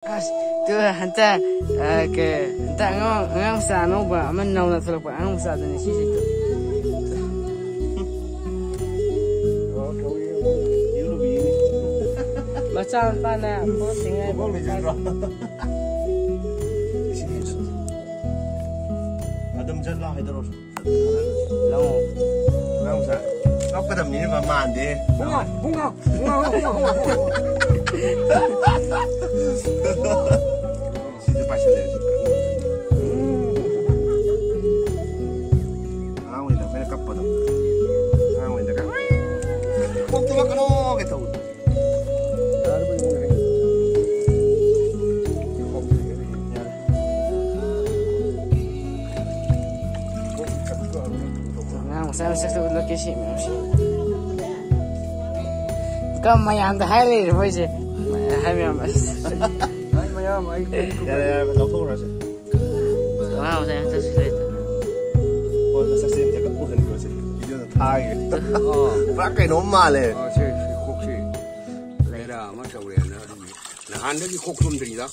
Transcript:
tu hantar ke hantar ngang sana ba man nau na selok ba ngang sa dan si situ. Oh, kau ini lebih ini. Macam mana pun tinggal. Kau lebih jarang. Ada macam lah itu terus. Long. Ngang sa. Kau pada ni mana deh? Bunga. Situ pasal dia. Awak dah mana kapal tu? Awak dah kan? Kau tu makan oh kita. Saya satu lokasi macam. Kamu yang dah hari ni, boleh? Hari ni mas. Ya, kau tahu rasa. Wow, saya tak suka itu. Oh, dah saksikan jaga bukan kau sih. Video dah thai. Oh, pakai normal le. 제 혹시 내가 맞아 그래 나 한대기 콕 좀 들이다